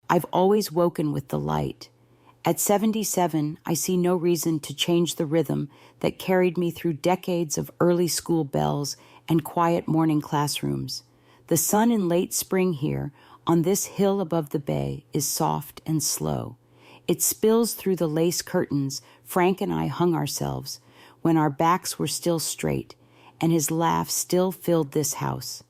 I've always woken with the light. At 77, I see no reason to change the rhythm that carried me through decades of early school bells and quiet morning classrooms. The sun in late spring here, on this hill above the bay, is soft and slow. It spills through the lace curtains Frank and I hung ourselves when our backs were still straight, and his laugh still filled this house.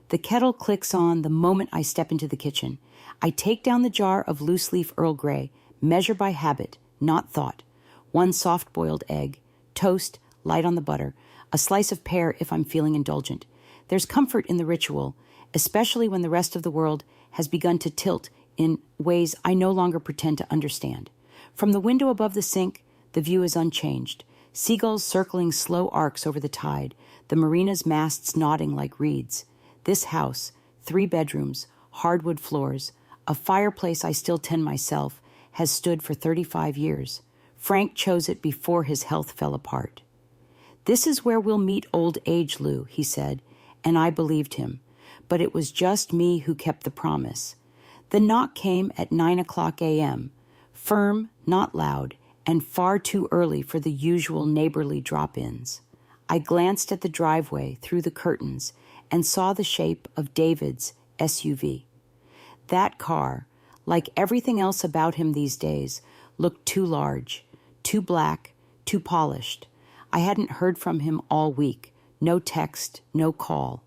The kettle clicks on the moment I step into the kitchen. I take down the jar of loose-leaf Earl Grey, measure by habit, not thought. 1 soft-boiled egg, toast, light on the butter, a slice of pear if I'm feeling indulgent. There's comfort in the ritual, especially when the rest of the world has begun to tilt in ways I no longer pretend to understand. From the window above the sink, the view is unchanged. Seagulls circling slow arcs over the tide, the marina's masts nodding like reeds. This house, 3 bedrooms, hardwood floors, a fireplace I still tend myself, has stood for 35 years. Frank chose it before his health fell apart. "This is where we'll meet old age, Lou," he said, and I believed him. But it was just me who kept the promise. The knock came at 9:00 a.m., firm, not loud, and far too early for the usual neighborly drop-ins. I glanced at the driveway through the curtains and saw the shape of David's SUV. That car, like everything else about him these days, looked too large, too black, too polished. I hadn't heard from him all week. No text, no call.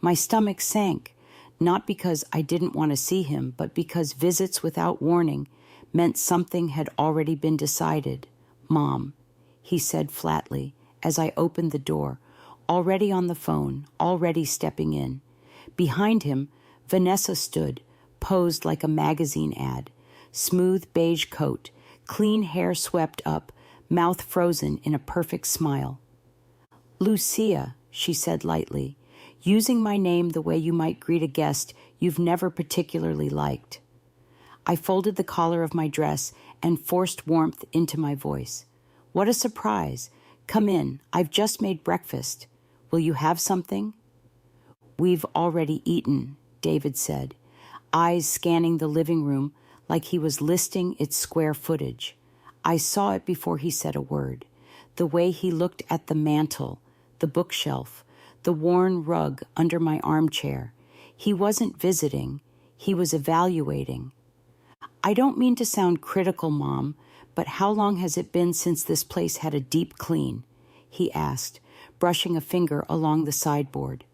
My stomach sank, not because I didn't want to see him, but because visits without warning meant something had already been decided. "Mom," he said flatly as I opened the door, already on the phone, already stepping in. Behind him, Vanessa stood, posed like a magazine ad, smooth beige coat, clean hair swept up, mouth frozen in a perfect smile. "Lucia," she said lightly, using my name the way you might greet a guest you've never particularly liked. I folded the collar of my dress and forced warmth into my voice. "What a surprise. Come in. I've just made breakfast. Will you have something?" "We've already eaten," David said, eyes scanning the living room like he was listing its square footage. I saw it before he said a word. The way he looked at the mantel, the bookshelf, the worn rug under my armchair. He wasn't visiting. He was evaluating. "I don't mean to sound critical, Mom, but how long has it been since this place had a deep clean?" he asked, brushing a finger along the sideboard.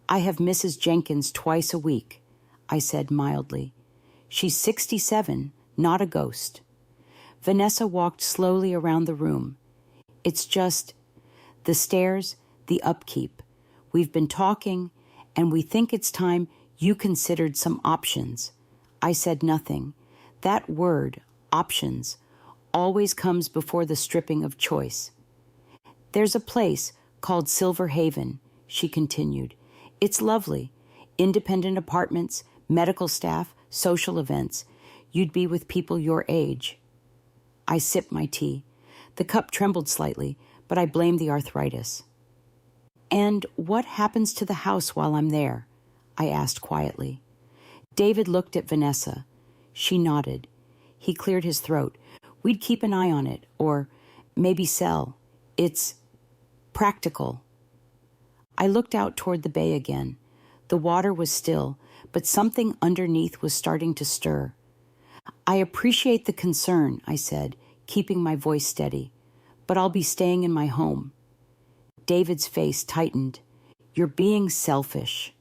"I have Mrs. Jenkins twice a week," I said mildly. "She's 67, not a ghost." Vanessa walked slowly around the room. "It's just the stairs, the upkeep. We've been talking, and we think it's time you considered some options." I said nothing. That word, options, always comes before the stripping of choice. "There's a place called Silver Haven," she continued. "It's lovely. Independent apartments, medical staff, social events. You'd be with people your age." I sipped my tea. The cup trembled slightly, but I blamed the arthritis. "And what happens to the house while I'm there?" I asked quietly. David looked at Vanessa. She nodded. He cleared his throat. "We'd keep an eye on it, or maybe sell. It's practical." I looked out toward the bay again. The water was still, but something underneath was starting to stir. "I appreciate the concern," I said, keeping my voice steady, "but I'll be staying in my home." David's face tightened. "You're being selfish."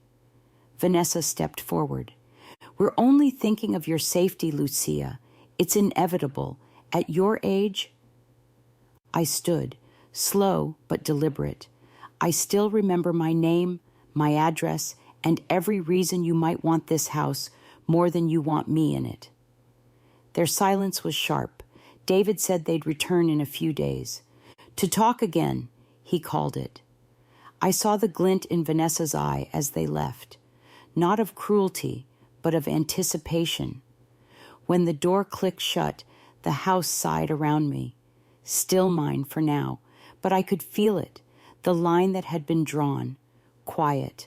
Vanessa stepped forward. "We're only thinking of your safety, Lucia. It's inevitable. At your age—" I stood, slow but deliberate. "I still remember my name, my address, and every reason you might want this house more than you want me in it." Their silence was sharp. David said they'd return in a few days. "To talk again," he called it. I saw the glint in Vanessa's eye as they left, not of cruelty, but of anticipation. When the door clicked shut, the house sighed around me. Still mine for now, but I could feel it, the line that had been drawn, quiet,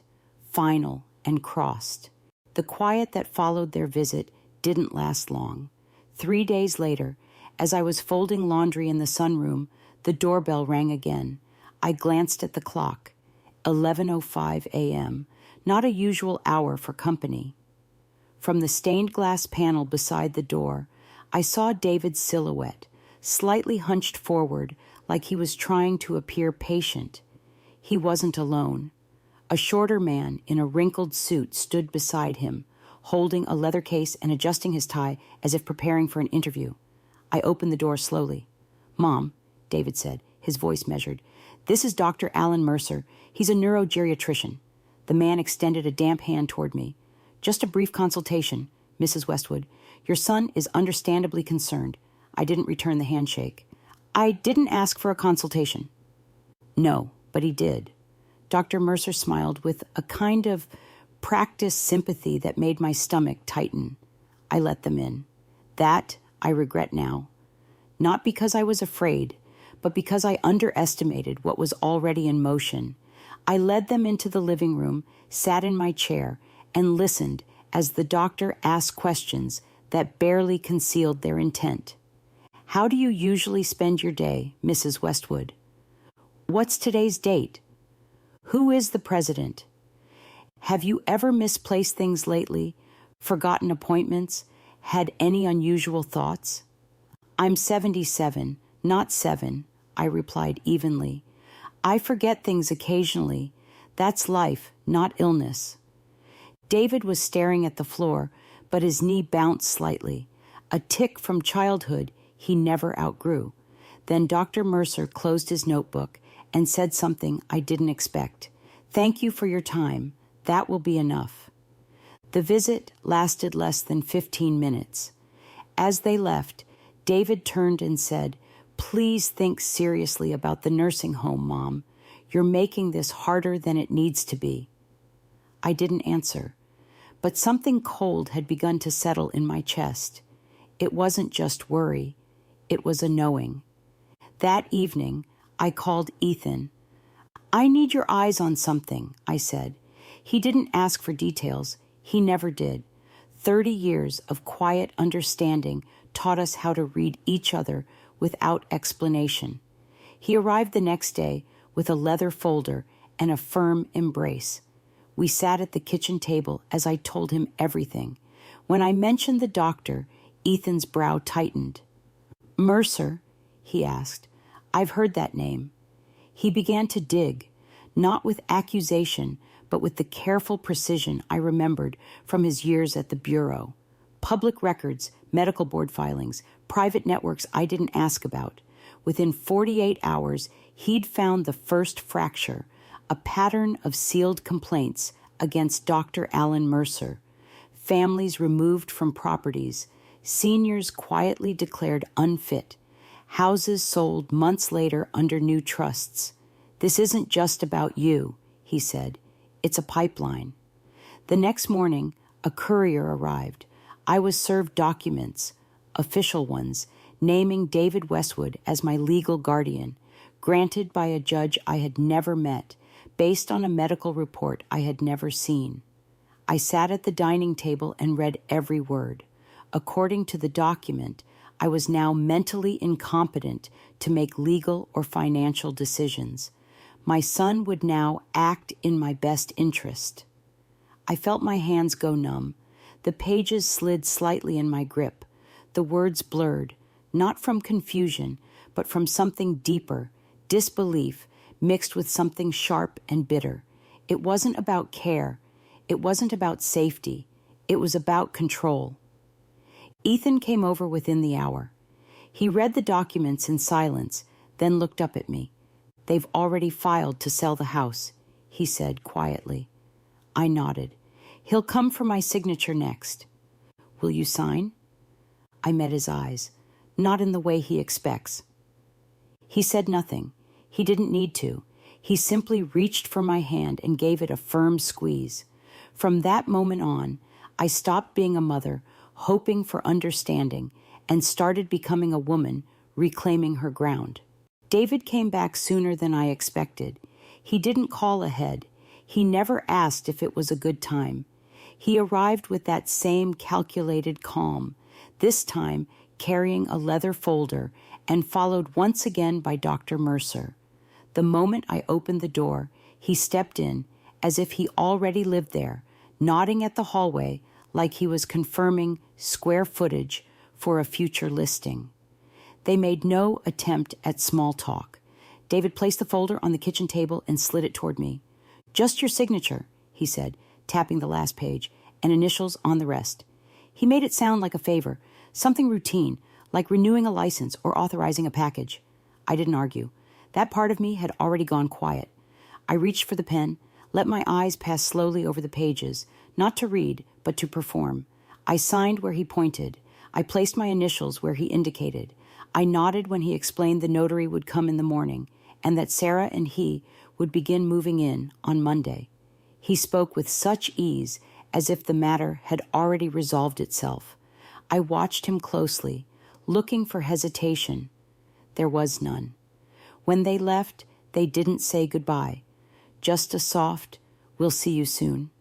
final, and crossed. The quiet that followed their visit didn't last long. 3 days later, as I was folding laundry in the sunroom, the doorbell rang again. I glanced at the clock. 11:05 a.m., not a usual hour for company. From the stained glass panel beside the door, I saw David's silhouette, slightly hunched forward like he was trying to appear patient. He wasn't alone. A shorter man in a wrinkled suit stood beside him, holding a leather case and adjusting his tie as if preparing for an interview. I opened the door slowly. "Mom," David said, his voice measured, "this is Dr. Alan Mercer. He's a neurogeriatrician." The man extended a damp hand toward me. "Just a brief consultation, Mrs. Westwood. Your son is understandably concerned." I didn't return the handshake. "I didn't ask for a consultation." "No, but he did." Dr. Mercer smiled with a kind of practiced sympathy that made my stomach tighten. I let them in. That I regret now. Not because I was afraid, but because I underestimated what was already in motion. I led them into the living room, sat in my chair, and listened as the doctor asked questions that barely concealed their intent. "How do you usually spend your day, Mrs. Westwood? What's today's date? Who is the president? Have you ever misplaced things lately, forgotten appointments, had any unusual thoughts?" "I'm 77, not 7, I replied evenly. "I forget things occasionally. That's life, not illness." David was staring at the floor, but his knee bounced slightly, a tic from childhood he never outgrew. Then Dr. Mercer closed his notebook and said something I didn't expect. "Thank you for your time. That will be enough." The visit lasted less than 15 minutes. As they left, David turned and said, "Please think seriously about the nursing home, Mom. You're making this harder than it needs to be." I didn't answer, but something cold had begun to settle in my chest. It wasn't just worry, it was a knowing. That evening, I called Ethan. "I need your eyes on something," I said. He didn't ask for details. He never did. 30 years of quiet understanding taught us how to read each other without explanation. He arrived the next day with a leather folder and a firm embrace. We sat at the kitchen table as I told him everything. When I mentioned the doctor, Ethan's brow tightened. "Mercer?" he asked. "I've heard that name." He began to dig, not with accusation, but with the careful precision I remembered from his years at the Bureau. Public records, medical board filings, private networks I didn't ask about. Within 48 hours, he'd found the first fracture, a pattern of sealed complaints against Dr. Alan Mercer. Families removed from properties, seniors quietly declared unfit, houses sold months later under new trusts. "This isn't just about you," he said. "It's a pipeline." The next morning, a courier arrived. I was served documents, official ones, naming David Westwood as my legal guardian, granted by a judge I had never met, based on a medical report I had never seen. I sat at the dining table and read every word. According to the document, I was now mentally incompetent to make legal or financial decisions. My son would now act in my best interest. I felt my hands go numb. The pages slid slightly in my grip. The words blurred, not from confusion, but from something deeper, disbelief, mixed with something sharp and bitter. It wasn't about care. It wasn't about safety. It was about control. Ethan came over within the hour. He read the documents in silence, then looked up at me. "They've already filed to sell the house," he said quietly. I nodded. "He'll come for my signature next." "Will you sign?" I met his eyes, not in the way he expects. He said nothing. He didn't need to. He simply reached for my hand and gave it a firm squeeze. From that moment on, I stopped being a mother, hoping for understanding, and started becoming a woman, reclaiming her ground. David came back sooner than I expected. He didn't call ahead. He never asked if it was a good time. He arrived with that same calculated calm, this time carrying a leather folder, and followed once again by Dr. Mercer. The moment I opened the door, he stepped in as if he already lived there, nodding at the hallway like he was confirming square footage for a future listing. They made no attempt at small talk. David placed the folder on the kitchen table and slid it toward me. "Just your signature," he said, tapping the last page, "and initials on the rest." He made it sound like a favor, something routine, like renewing a license or authorizing a package. I didn't argue. That part of me had already gone quiet. I reached for the pen, let my eyes pass slowly over the pages, not to read, but to perform. I signed where he pointed. I placed my initials where he indicated. I nodded when he explained the notary would come in the morning, and that Sarah and he would begin moving in on Monday. He spoke with such ease, as if the matter had already resolved itself. I watched him closely, looking for hesitation. There was none. When they left, they didn't say goodbye, just a soft, "We'll see you soon."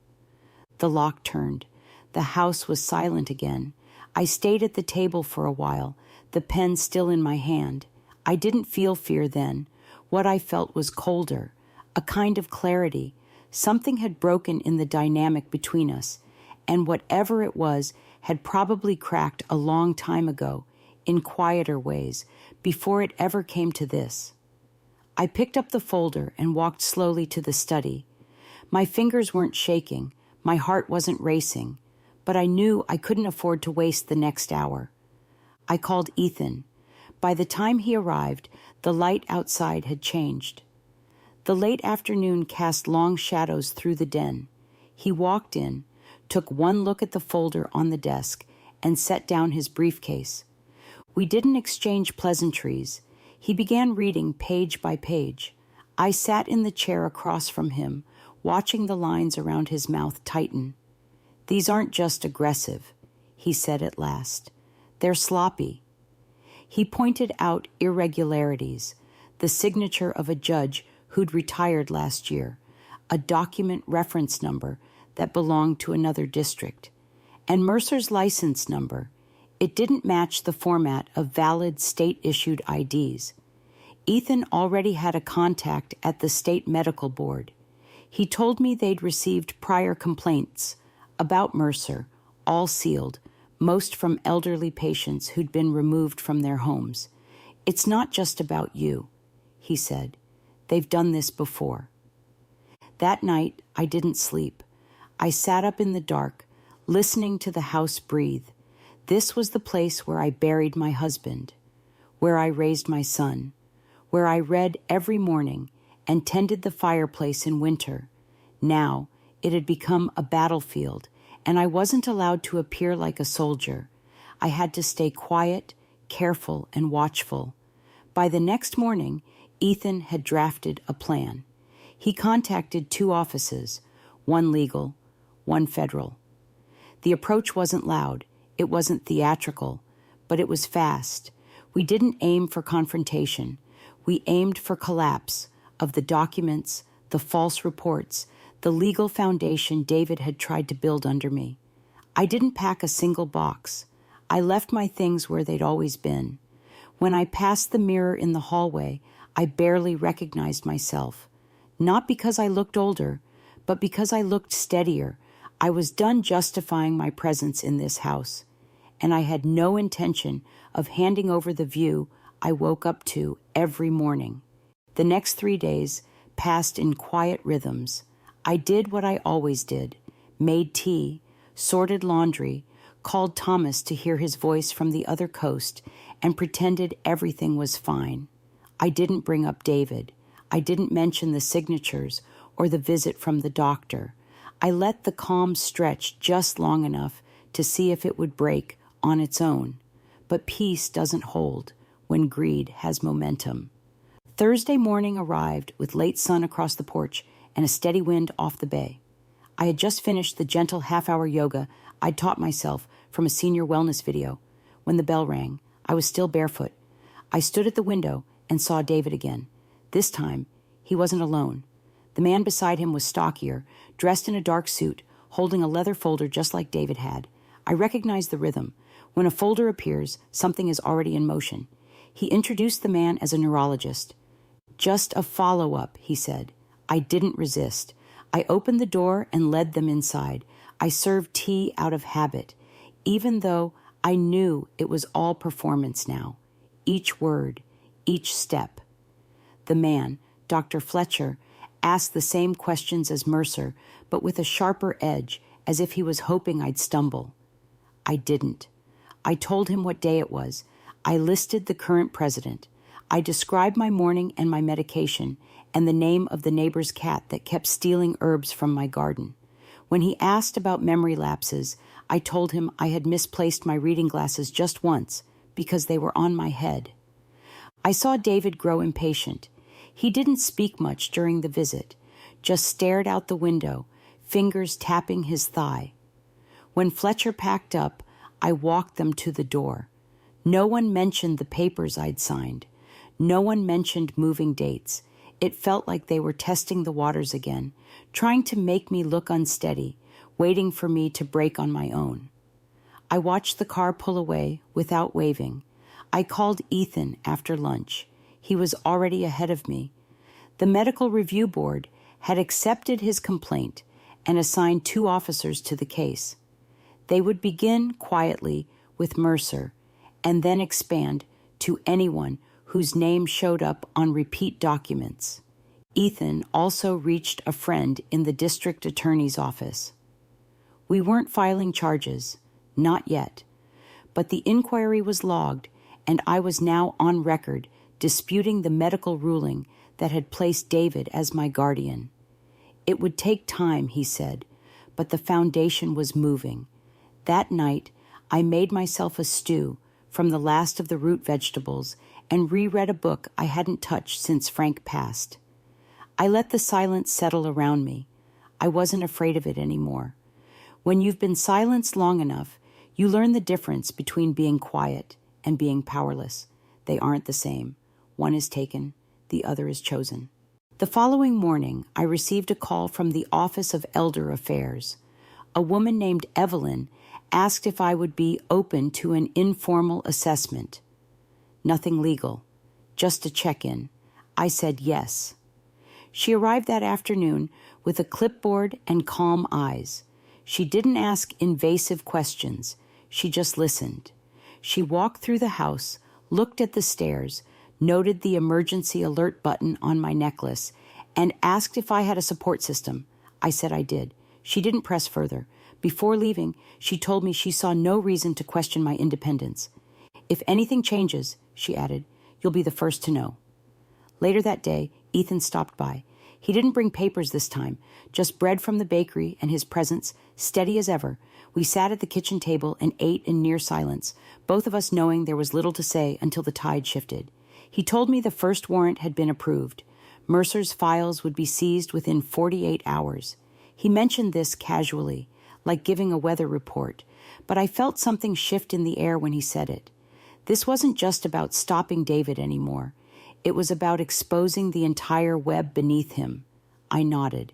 The lock turned. The house was silent again. I stayed at the table for a while, the pen still in my hand. I didn't feel fear then. What I felt was colder, a kind of clarity. Something had broken in the dynamic between us, and whatever it was had probably cracked a long time ago, in quieter ways, before it ever came to this. I picked up the folder and walked slowly to the study. My fingers weren't shaking, my heart wasn't racing, but I knew I couldn't afford to waste the next hour. I called Ethan. By the time he arrived, the light outside had changed. The late afternoon cast long shadows through the den. He walked in, took one look at the folder on the desk, and set down his briefcase. We didn't exchange pleasantries. He began reading page by page. I sat in the chair across from him, watching the lines around his mouth tighten. "These aren't just aggressive," he said at last. "They're sloppy." He pointed out irregularities, the signature of a judge who'd retired last year, a document reference number that belonged to another district, and Mercer's license number. It didn't match the format of valid state-issued IDs. Ethan already had a contact at the state medical board. He told me they'd received prior complaints about Mercer, all sealed, most from elderly patients who'd been removed from their homes. "It's not just about you," he said. "They've done this before." That night, I didn't sleep. I sat up in the dark, listening to the house breathe. This was the place where I buried my husband, where I raised my son, where I read every morning and tended the fireplace in winter. Now, it had become a battlefield, and I wasn't allowed to appear like a soldier. I had to stay quiet, careful, and watchful. By the next morning, Ethan had drafted a plan. He contacted 2 offices, one legal, one federal. The approach wasn't loud. It wasn't theatrical, but it was fast. We didn't aim for confrontation. We aimed for collapse of the documents, the false reports, the legal foundation David had tried to build under me. I didn't pack a single box. I left my things where they'd always been. When I passed the mirror in the hallway, I barely recognized myself. Not because I looked older, but because I looked steadier. I was done justifying my presence in this house, and I had no intention of handing over the view I woke up to every morning. The next 3 days passed in quiet rhythms. I did what I always did, made tea, sorted laundry, called Thomas to hear his voice from the other coast, and pretended everything was fine. I didn't bring up David. I didn't mention the signatures or the visit from the doctor. I let the calm stretch just long enough to see if it would break on its own. But peace doesn't hold when greed has momentum. Thursday morning arrived with late sun across the porch and a steady wind off the bay. I had just finished the gentle half-hour yoga I'd taught myself from a senior wellness video. When the bell rang, I was still barefoot. I stood at the window and saw David again. This time, he wasn't alone. The man beside him was stockier, dressed in a dark suit, holding a leather folder just like David had. I recognized the rhythm. When a folder appears, something is already in motion. He introduced the man as a neurologist. "Just a follow-up," he said. I didn't resist. I opened the door and led them inside. I served tea out of habit, even though I knew it was all performance now. Each word, each step. The man, Dr. Fletcher, asked the same questions as Mercer, but with a sharper edge, as if he was hoping I'd stumble. I didn't. I told him what day it was. I listed the current president. I described my morning and my medication and the name of the neighbor's cat that kept stealing herbs from my garden. When he asked about memory lapses, I told him I had misplaced my reading glasses just once because they were on my head. I saw David grow impatient. He didn't speak much during the visit, just stared out the window, fingers tapping his thigh. When Fletcher packed up, I walked them to the door. No one mentioned the papers I'd signed. No one mentioned moving dates. It felt like they were testing the waters again, trying to make me look unsteady, waiting for me to break on my own. I watched the car pull away without waving. I called Ethan after lunch. He was already ahead of me. The medical review board had accepted his complaint and assigned 2 officers to the case. They would begin quietly with Mercer and then expand to anyone whose name showed up on repeat documents. Ethan also reached a friend in the district attorney's office. We weren't filing charges, not yet, but the inquiry was logged, and I was now on record disputing the medical ruling that had placed David as my guardian. It would take time, he said, but the foundation was moving. That night, I made myself a stew from the last of the root vegetables and reread a book I hadn't touched since Frank passed. I let the silence settle around me. I wasn't afraid of it anymore. When you've been silenced long enough, you learn the difference between being quiet and being powerless. They aren't the same. One is taken, the other is chosen. The following morning, I received a call from the Office of Elder Affairs. A woman named Evelyn asked if I would be open to an informal assessment. Nothing legal, just a check-in. I said yes. She arrived that afternoon with a clipboard and calm eyes. She didn't ask invasive questions. She just listened. She walked through the house, looked at the stairs, noted the emergency alert button on my necklace, and asked if I had a support system. I said I did. She didn't press further. Before leaving, she told me she saw no reason to question my independence. If anything changes, she added, you'll be the first to know. Later that day, Ethan stopped by. He didn't bring papers this time, just bread from the bakery and his presence, steady as ever. We sat at the kitchen table and ate in near silence, both of us knowing there was little to say until the tide shifted. He told me the first warrant had been approved. Mercer's files would be seized within 48 hours. He mentioned this casually, like giving a weather report, but I felt something shift in the air when he said it. This wasn't just about stopping David anymore. It was about exposing the entire web beneath him. I nodded.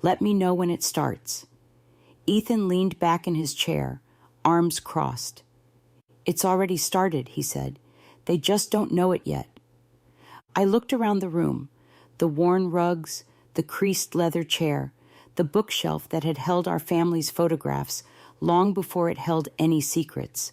Let me know when it starts. Ethan leaned back in his chair, arms crossed. It's already started, he said. They just don't know it yet. I looked around the room, the worn rugs, the creased leather chair, the bookshelf that had held our family's photographs long before it held any secrets.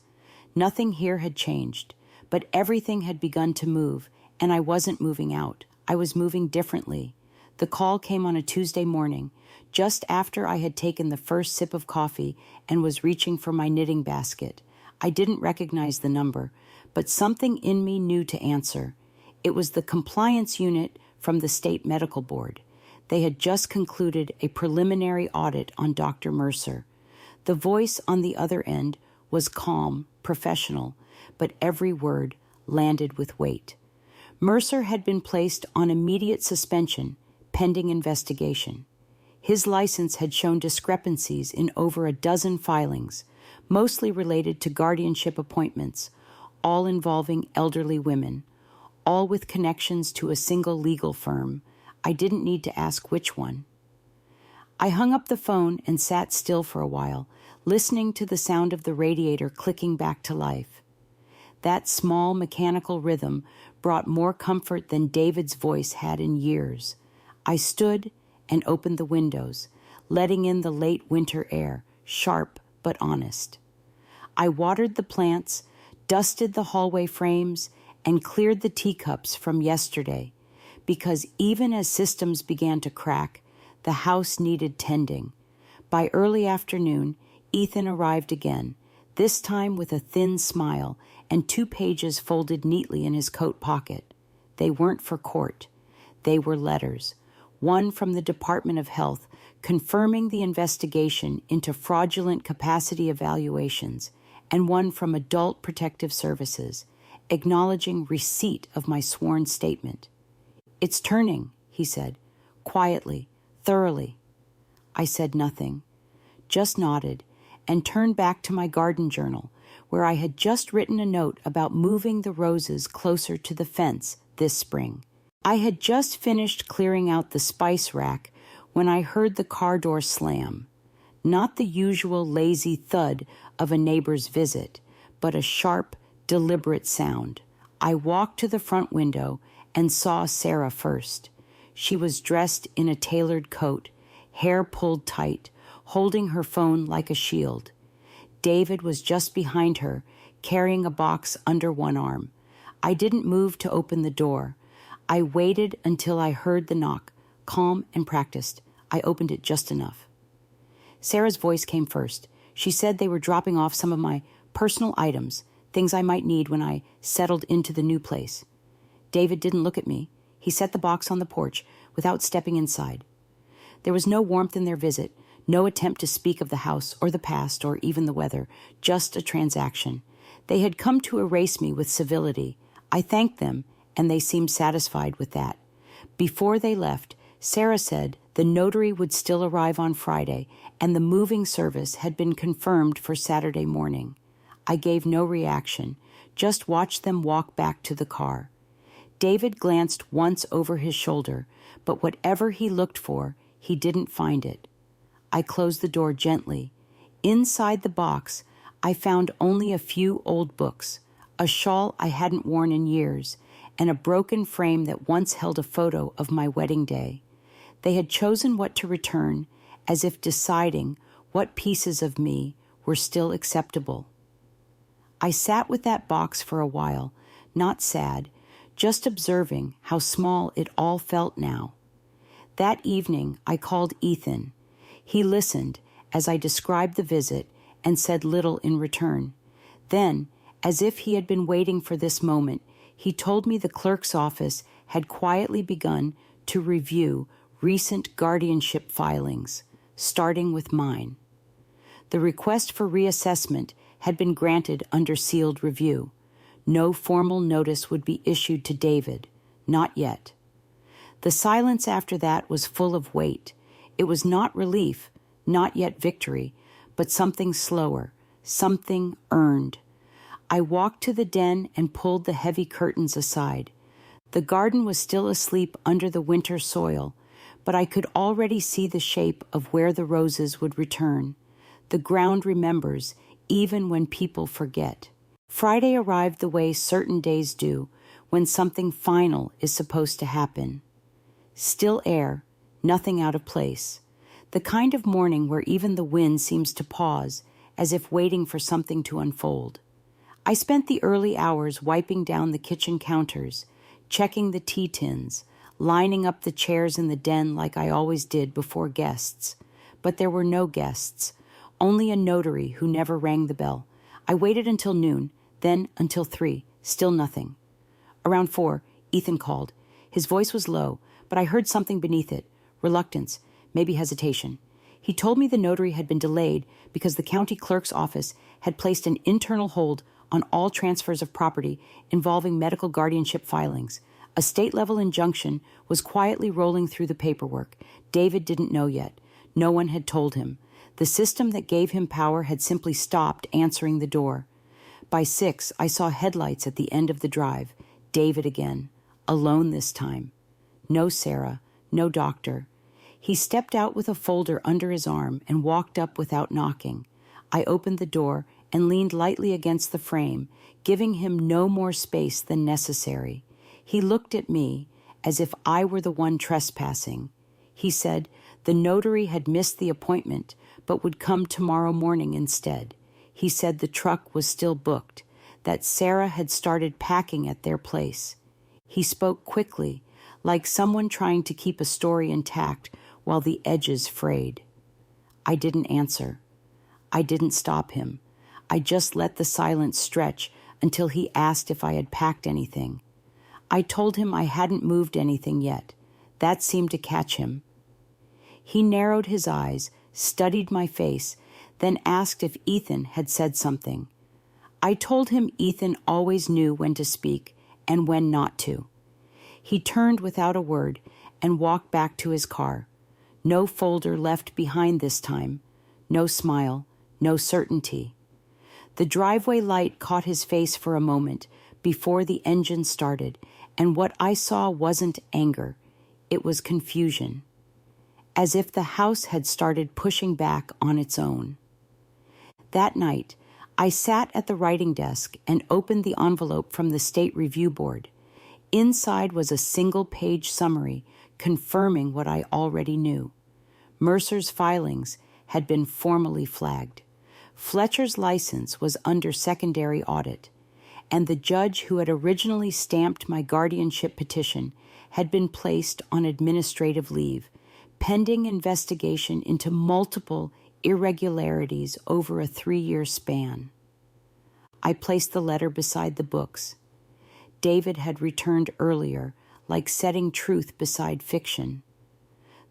Nothing here had changed, but everything had begun to move, and I wasn't moving out. I was moving differently. The call came on a Tuesday morning, just after I had taken the first sip of coffee and was reaching for my knitting basket. I didn't recognize the number, but something in me knew to answer. It was the compliance unit from the state medical board. They had just concluded a preliminary audit on Dr. Mercer. The voice on the other end was calm, professional, but every word landed with weight. Mercer had been placed on immediate suspension, pending investigation. His license had shown discrepancies in over a dozen filings, mostly related to guardianship appointments, all involving elderly women, all with connections to a single legal firm. I didn't need to ask which one. I hung up the phone and sat still for a while, listening to the sound of the radiator clicking back to life. That small mechanical rhythm brought more comfort than David's voice had in years. I stood and opened the windows, letting in the late winter air, sharp but honest. I watered the plants, dusted the hallway frames, and cleared the teacups from yesterday, because even as systems began to crack, the house needed tending. By early afternoon, Ethan arrived again, this time with a thin smile and 2 pages folded neatly in his coat pocket. They weren't for court. They were letters. One from the Department of Health confirming the investigation into fraudulent capacity evaluations, and one from Adult Protective Services, acknowledging receipt of my sworn statement. "It's turning," he said, quietly, thoroughly. I said nothing, just nodded, and turned back to my garden journal, where I had just written a note about moving the roses closer to the fence this spring. I had just finished clearing out the spice rack when I heard the car door slam. Not the usual lazy thud of a neighbor's visit, but a sharp, deliberate sound. I walked to the front window and saw Sarah first. She was dressed in a tailored coat, hair pulled tight, holding her phone like a shield. David was just behind her, carrying a box under one arm. I didn't move to open the door. I waited until I heard the knock, calm and practiced. I opened it just enough. Sarah's voice came first. She said they were dropping off some of my personal items, things I might need when I settled into the new place. David didn't look at me. He set the box on the porch without stepping inside. There was no warmth in their visit, no attempt to speak of the house or the past or even the weather, just a transaction. They had come to erase me with civility. I thanked them, and they seemed satisfied with that. Before they left, Sarah said the notary would still arrive on Friday, and the moving service had been confirmed for Saturday morning. I gave no reaction, just watched them walk back to the car. David glanced once over his shoulder, but whatever he looked for, he didn't find it. I closed the door gently. Inside the box, I found only a few old books, a shawl I hadn't worn in years, and a broken frame that once held a photo of my wedding day. They had chosen what to return, as if deciding what pieces of me were still acceptable. I sat with that box for a while, not sad, just observing how small it all felt now. That evening, I called Ethan. He listened as I described the visit and said little in return. Then, as if he had been waiting for this moment, he told me the clerk's office had quietly begun to review recent guardianship filings, starting with mine. The request for reassessment had been granted under sealed review. No formal notice would be issued to David, not yet. The silence after that was full of weight. It was not relief, not yet victory, but something slower, something earned. I walked to the den and pulled the heavy curtains aside. The garden was still asleep under the winter soil, but I could already see the shape of where the roses would return. The ground remembers, even when people forget. Friday arrived the way certain days do, when something final is supposed to happen. Still air, nothing out of place. The kind of morning where even the wind seems to pause, as if waiting for something to unfold. I spent the early hours wiping down the kitchen counters, checking the tea tins, lining up the chairs in the den like I always did before guests. But there were no guests, only a notary who never rang the bell. I waited until noon, then until 3, still nothing. Around 4, Ethan called. His voice was low, but I heard something beneath it, reluctance, maybe hesitation. He told me the notary had been delayed because the county clerk's office had placed an internal hold on all transfers of property involving medical guardianship filings. A state-level injunction was quietly rolling through the paperwork. David didn't know yet. No one had told him. The system that gave him power had simply stopped answering the door. By 6, I saw headlights at the end of the drive. David again, alone this time. No Sarah, no doctor. He stepped out with a folder under his arm and walked up without knocking. I opened the door and leaned lightly against the frame, giving him no more space than necessary. He looked at me as if I were the one trespassing. He said the notary had missed the appointment, but would come tomorrow morning instead. He said the truck was still booked, that Sarah had started packing at their place. He spoke quickly, like someone trying to keep a story intact while the edges frayed. I didn't answer. I didn't stop him. I just let the silence stretch until he asked if I had packed anything. I told him I hadn't moved anything yet. That seemed to catch him. He narrowed his eyes, studied my face, then asked if Ethan had said something. I told him Ethan always knew when to speak and when not to. He turned without a word and walked back to his car. No folder left behind this time. No smile, no certainty. The driveway light caught his face for a moment before the engine started, and what I saw wasn't anger. It was confusion, as if the house had started pushing back on its own. That night, I sat at the writing desk and opened the envelope from the State Review Board. Inside was a single-page summary confirming what I already knew. Mercer's filings had been formally flagged. Fletcher's license was under secondary audit, and the judge who had originally stamped my guardianship petition had been placed on administrative leave, pending investigation into multiple irregularities over a 3-year span. I placed the letter beside the books. David had returned earlier, like setting truth beside fiction.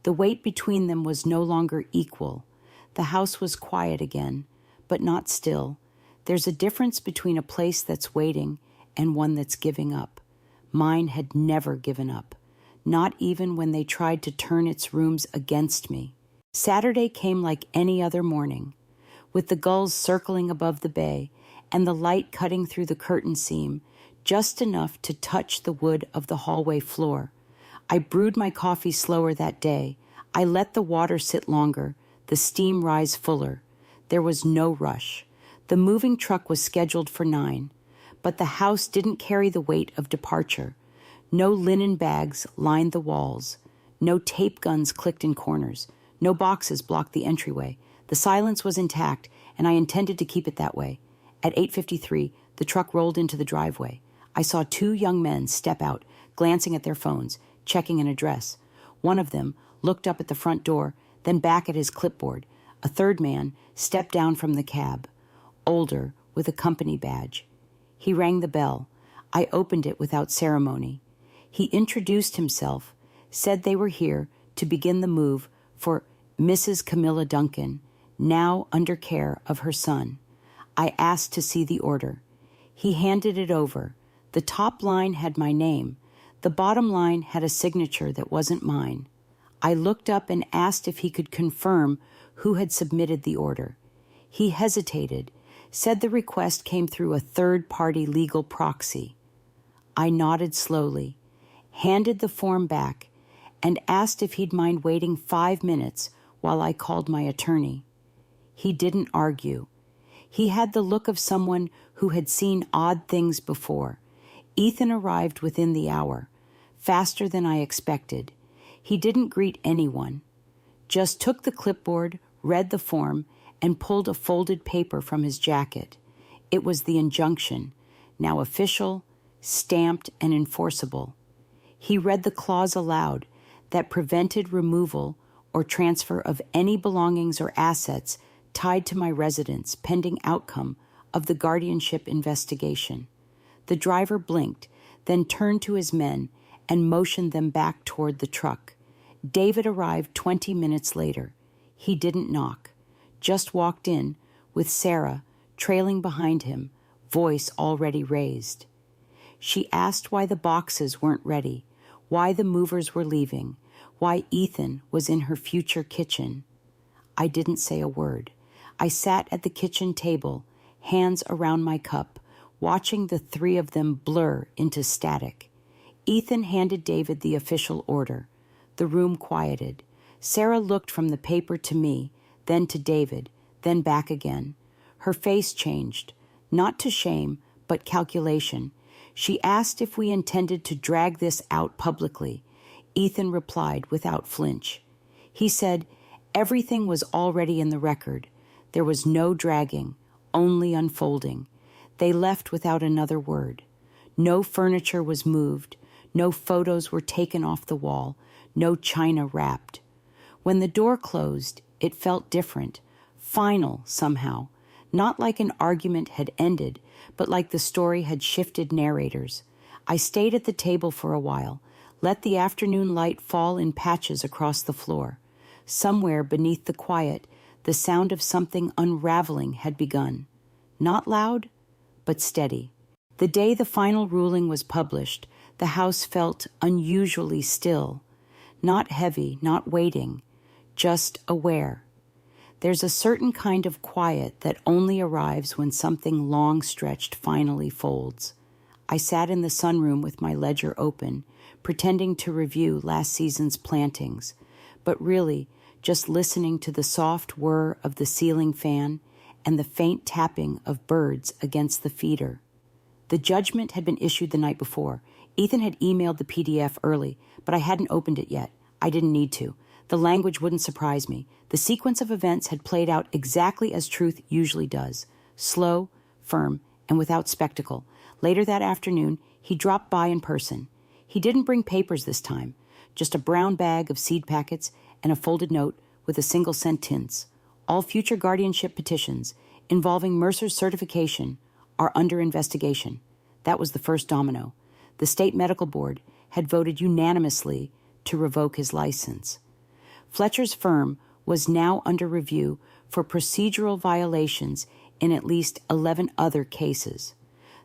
The weight between them was no longer equal. The house was quiet again, but not still. There's a difference between a place that's waiting and one that's giving up. Mine had never given up, not even when they tried to turn its rooms against me. Saturday came like any other morning, with the gulls circling above the bay and the light cutting through the curtain seam, just enough to touch the wood of the hallway floor. I brewed my coffee slower that day. I let the water sit longer, the steam rise fuller. There was no rush. The moving truck was scheduled for 9, but the house didn't carry the weight of departure. No linen bags lined the walls. No tape guns clicked in corners. No boxes blocked the entryway. The silence was intact, and I intended to keep it that way. At 8:53, the truck rolled into the driveway. I saw 2 young men step out, glancing at their phones, checking an address. One of them looked up at the front door, then back at his clipboard. A third man stepped down from the cab, older, with a company badge. He rang the bell. I opened it without ceremony. He introduced himself, said they were here to begin the move for Mrs. Camilla Duncan, now under care of her son. I asked to see the order. He handed it over. The top line had my name. The bottom line had a signature that wasn't mine. I looked up and asked if he could confirm who had submitted the order. He hesitated, said the request came through a third-party legal proxy. I nodded slowly, handed the form back, and asked if he'd mind waiting 5 minutes while I called my attorney. He didn't argue. He had the look of someone who had seen odd things before. Ethan arrived within the hour, faster than I expected. He didn't greet anyone, just took the clipboard, read the form, and pulled a folded paper from his jacket. It was the injunction, now official, stamped, and enforceable. He read the clause aloud that prevented removal or transfer of any belongings or assets tied to my residence pending outcome of the guardianship investigation. The driver blinked, then turned to his men and motioned them back toward the truck. David arrived 20 minutes later. He didn't knock, just walked in with Sarah trailing behind him, voice already raised. She asked why the boxes weren't ready, why the movers were leaving, why Ethan was in her future kitchen. I didn't say a word. I sat at the kitchen table, hands around my cup, watching the 3 of them blur into static. Ethan handed David the official order. The room quieted. Sarah looked from the paper to me, then to David, then back again. Her face changed, not to shame, but calculation. She asked if we intended to drag this out publicly. Ethan replied without flinch. He said, everything was already in the record. There was no dragging, only unfolding. They left without another word. No furniture was moved. No photos were taken off the wall. No china wrapped. When the door closed, it felt different, final somehow. Not like an argument had ended, but like the story had shifted narrators. I stayed at the table for a while, let the afternoon light fall in patches across the floor. Somewhere beneath the quiet, the sound of something unraveling had begun. Not loud, but steady. The day the final ruling was published, the house felt unusually still. Not heavy, not waiting, just aware. There's a certain kind of quiet that only arrives when something long-stretched finally folds. I sat in the sunroom with my ledger open, pretending to review last season's plantings, but really just listening to the soft whir of the ceiling fan and the faint tapping of birds against the feeder. The judgment had been issued the night before. Ethan had emailed the PDF early, but I hadn't opened it yet. I didn't need to. The language wouldn't surprise me. The sequence of events had played out exactly as truth usually does. Slow, firm, and without spectacle. Later that afternoon, he dropped by in person. He didn't bring papers this time, just a brown bag of seed packets and a folded note with a single sentence. All future guardianship petitions involving Mercer's certification are under investigation. That was the first domino. The state medical board had voted unanimously to revoke his license. Fletcher's firm was now under review for procedural violations in at least 11 other cases.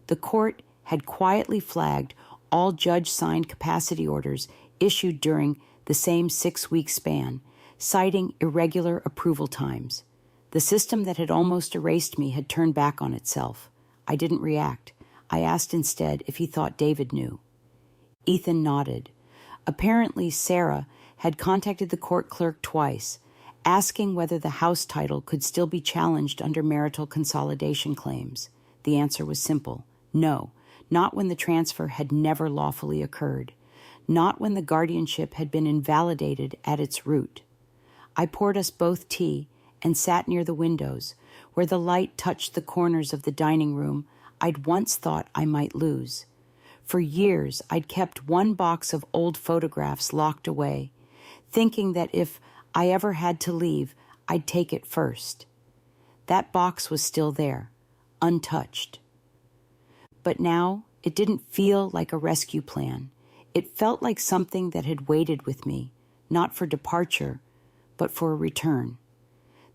The court had quietly flagged all judge-signed capacity orders issued during the same 6-week span, citing irregular approval times. The system that had almost erased me had turned back on itself. I didn't react. I asked instead if he thought David knew. Ethan nodded. Apparently, Sarah had contacted the court clerk twice, asking whether the house title could still be challenged under marital consolidation claims. The answer was simple. No, not when the transfer had never lawfully occurred. Not when the guardianship had been invalidated at its root. I poured us both tea and sat near the windows, where the light touched the corners of the dining room I'd once thought I might lose. For years, I'd kept one box of old photographs locked away, thinking that if I ever had to leave, I'd take it first. That box was still there, untouched. But now, it didn't feel like a rescue plan. It felt like something that had waited with me, not for departure, but for a return.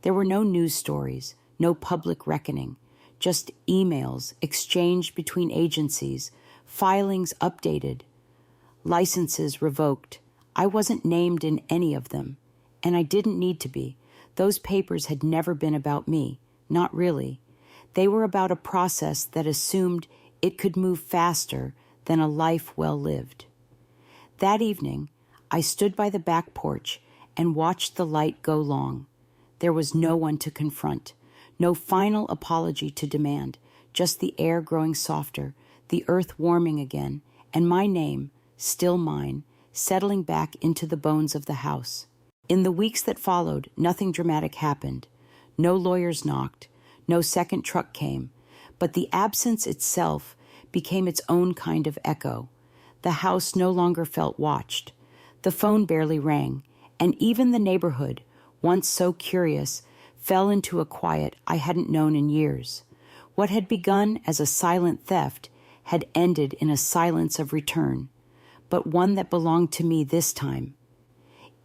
There were no news stories, no public reckoning, just emails exchanged between agencies, filings updated, licenses revoked. I wasn't named in any of them, and I didn't need to be. Those papers had never been about me, not really. They were about a process that assumed it could move faster than a life well lived. That evening, I stood by the back porch and watched the light go long. There was no one to confront, no final apology to demand, just the air growing softer, the earth warming again, and my name, still mine, settling back into the bones of the house. In the weeks that followed, nothing dramatic happened. No lawyers knocked, no second truck came, but the absence itself became its own kind of echo. The house no longer felt watched. The phone barely rang, and even the neighborhood, once so curious, fell into a quiet I hadn't known in years. What had begun as a silent theft had ended in a silence of return, but one that belonged to me this time.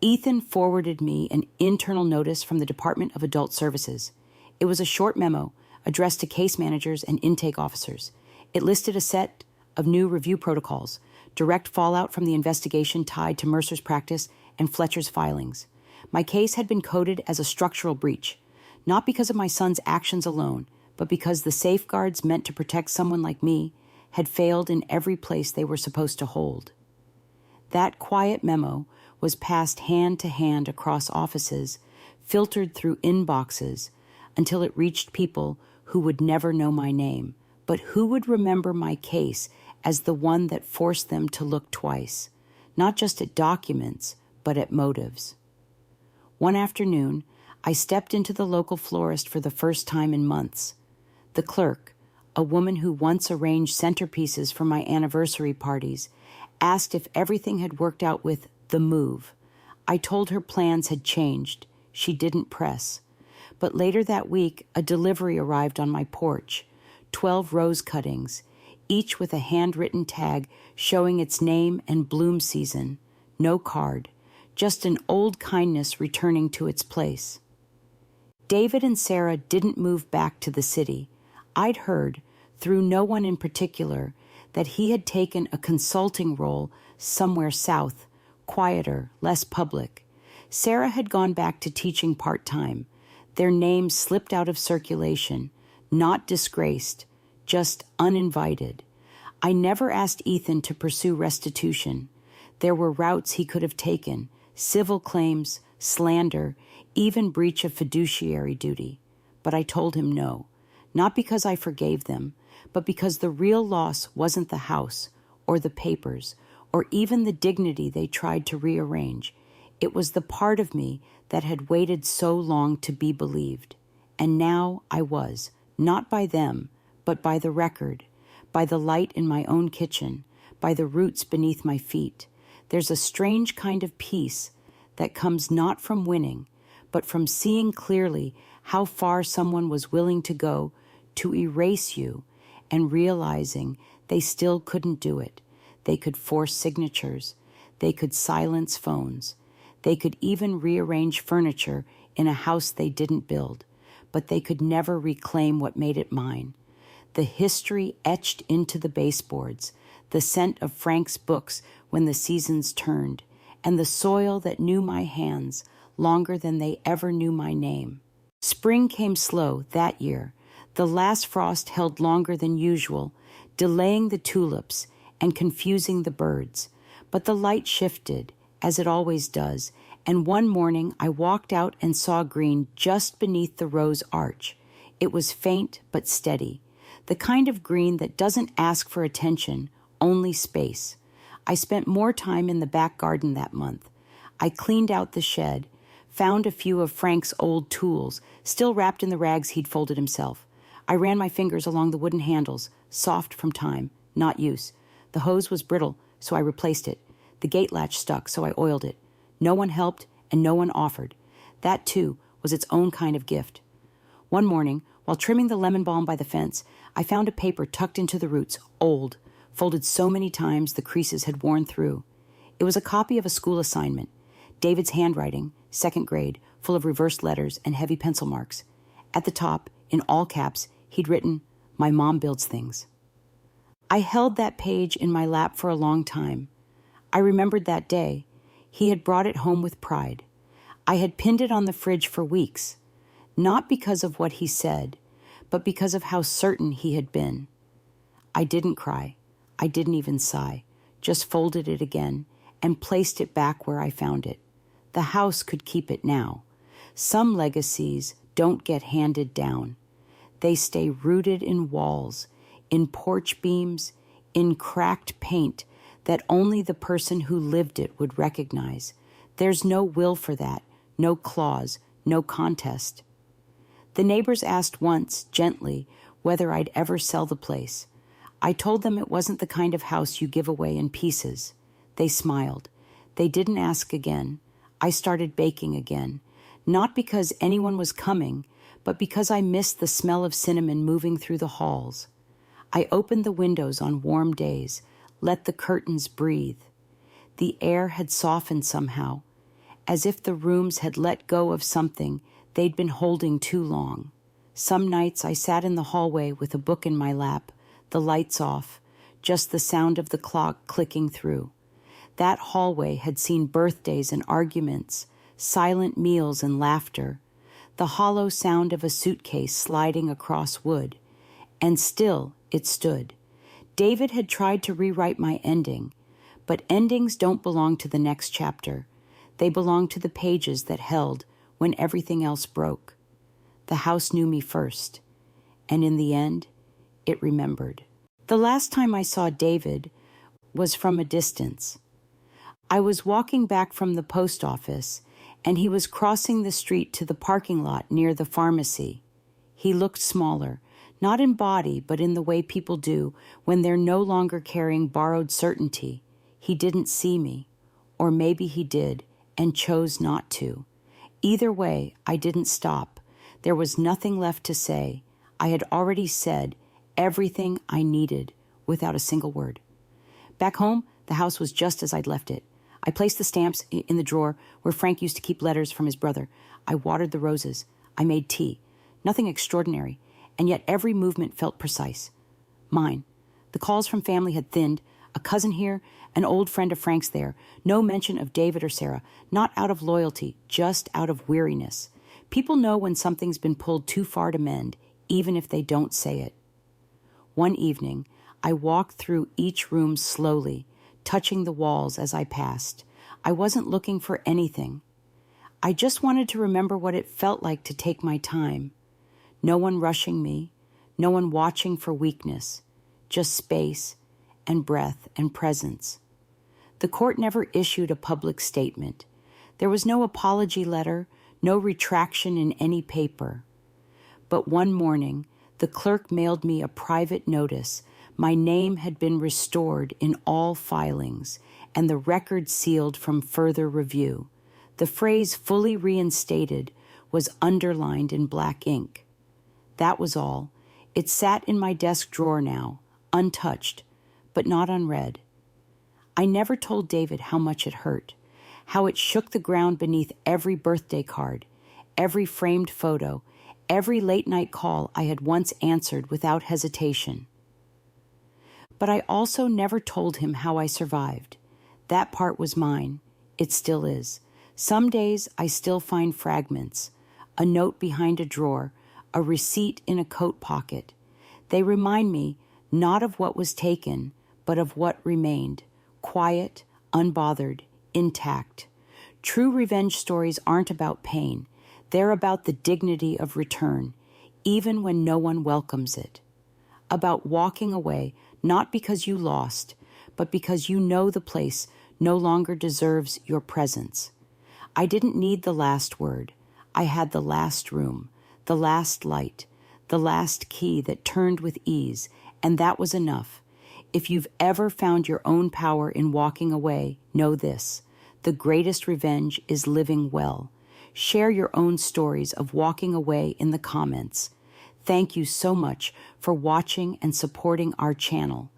Ethan forwarded me an internal notice from the Department of Adult Services. It was a short memo addressed to case managers and intake officers. It listed a set of new review protocols, direct fallout from the investigation tied to Mercer's practice and Fletcher's filings. My case had been coded as a structural breach, not because of my son's actions alone, but because the safeguards meant to protect someone like me had failed in every place they were supposed to hold. That quiet memo was passed hand to hand across offices, filtered through inboxes, until it reached people who would never know my name, but who would remember my case as the one that forced them to look twice, not just at documents, but at motives. One afternoon, I stepped into the local florist for the first time in months. The clerk, a woman who once arranged centerpieces for my anniversary parties, asked if everything had worked out with the move. I told her plans had changed. She didn't press. But later that week, a delivery arrived on my porch, 12 rose cuttings, each with a handwritten tag showing its name and bloom season. No card, just an old kindness returning to its place. David and Sarah didn't move back to the city. I'd heard, through no one in particular, that he had taken a consulting role somewhere south, quieter, less public. Sarah had gone back to teaching part-time. Their names slipped out of circulation, not disgraced, just uninvited. I never asked Ethan to pursue restitution. There were routes he could have taken, civil claims, slander, even breach of fiduciary duty. But I told him no, not because I forgave them, but because the real loss wasn't the house, or the papers, or even the dignity they tried to rearrange. It was the part of me that had waited so long to be believed. And now I was, not by them, but by the record, by the light in my own kitchen, by the roots beneath my feet. There's a strange kind of peace that comes not from winning, but from seeing clearly how far someone was willing to go to erase you, and realizing they still couldn't do it. They could force signatures. They could silence phones. They could even rearrange furniture in a house they didn't build, but they could never reclaim what made it mine. The history etched into the baseboards, the scent of Frank's books when the seasons turned, and the soil that knew my hands longer than they ever knew my name. Spring came slow that year. The last frost held longer than usual, delaying the tulips and confusing the birds. But the light shifted, as it always does, and one morning I walked out and saw green just beneath the rose arch. It was faint but steady, the kind of green that doesn't ask for attention, only space. I spent more time in the back garden that month. I cleaned out the shed, found a few of Frank's old tools, still wrapped in the rags he'd folded himself. I ran my fingers along the wooden handles, soft from time, not use. The hose was brittle, so I replaced it. The gate latch stuck, so I oiled it. No one helped, and no one offered. That, too, was its own kind of gift. One morning, while trimming the lemon balm by the fence, I found a paper tucked into the roots, old, folded so many times the creases had worn through. It was a copy of a school assignment, David's handwriting, 2nd grade, full of reversed letters and heavy pencil marks. At the top, in all caps, he'd written, "My mom builds things." I held that page in my lap for a long time. I remembered that day. He had brought it home with pride. I had pinned it on the fridge for weeks, not because of what he said, but because of how certain he had been. I didn't cry. I didn't even sigh, just folded it again and placed it back where I found it. The house could keep it now. Some legacies don't get handed down. They stay rooted in walls, in porch beams, in cracked paint that only the person who lived it would recognize. There's no will for that, no clause, no contest. The neighbors asked once, gently, whether I'd ever sell the place. I told them it wasn't the kind of house you give away in pieces. They smiled. They didn't ask again. I started baking again, not because anyone was coming, but because I missed the smell of cinnamon moving through the halls. I opened the windows on warm days, let the curtains breathe. The air had softened somehow, as if the rooms had let go of something they'd been holding too long. Some nights I sat in the hallway with a book in my lap, the lights off, just the sound of the clock clicking through. That hallway had seen birthdays and arguments, silent meals and laughter, the hollow sound of a suitcase sliding across wood. And still it stood. David had tried to rewrite my ending, but endings don't belong to the next chapter. They belonged to the pages that held when everything else broke. The house knew me first, and in the end, it remembered. The last time I saw David was from a distance. I was walking back from the post office, and he was crossing the street to the parking lot near the pharmacy. He looked smaller, not in body, but in the way people do when they're no longer carrying borrowed certainty. He didn't see me, or maybe he did and chose not to. Either way, I didn't stop. There was nothing left to say. I had already said everything I needed without a single word. Back home, the house was just as I'd left it. I placed the stamps in the drawer where Frank used to keep letters from his brother. I watered the roses. I made tea. Nothing extraordinary, and yet every movement felt precise. Mine. The calls from family had thinned. A cousin here, an old friend of Frank's there. No mention of David or Sarah. Not out of loyalty, just out of weariness. People know when something's been pulled too far to mend, even if they don't say it. One evening, I walked through each room slowly, touching the walls as I passed. I wasn't looking for anything. I just wanted to remember what it felt like to take my time. No one rushing me, no one watching for weakness, just space and breath and presence. The court never issued a public statement. There was no apology letter, no retraction in any paper. But one morning, the clerk mailed me a private notice. My name had been restored in all filings, and the record sealed from further review. The phrase "fully reinstated" was underlined in black ink. That was all. It sat in my desk drawer now, untouched, but not unread. I never told David how much it hurt, how it shook the ground beneath every birthday card, every framed photo, every late-night call I had once answered without hesitation. But I also never told him how I survived. That part was mine. It still is. Some days I still find fragments, a note behind a drawer, a receipt in a coat pocket. They remind me not of what was taken, but of what remained, quiet, unbothered, intact. True revenge stories aren't about pain. They're about the dignity of return, even when no one welcomes it. About walking away, not because you lost, but because you know the place no longer deserves your presence. I didn't need the last word. I had the last room, the last light, the last key that turned with ease, and that was enough. If you've ever found your own power in walking away, know this: the greatest revenge is living well. Share your own stories of walking away in the comments. Thank you so much for watching and supporting our channel.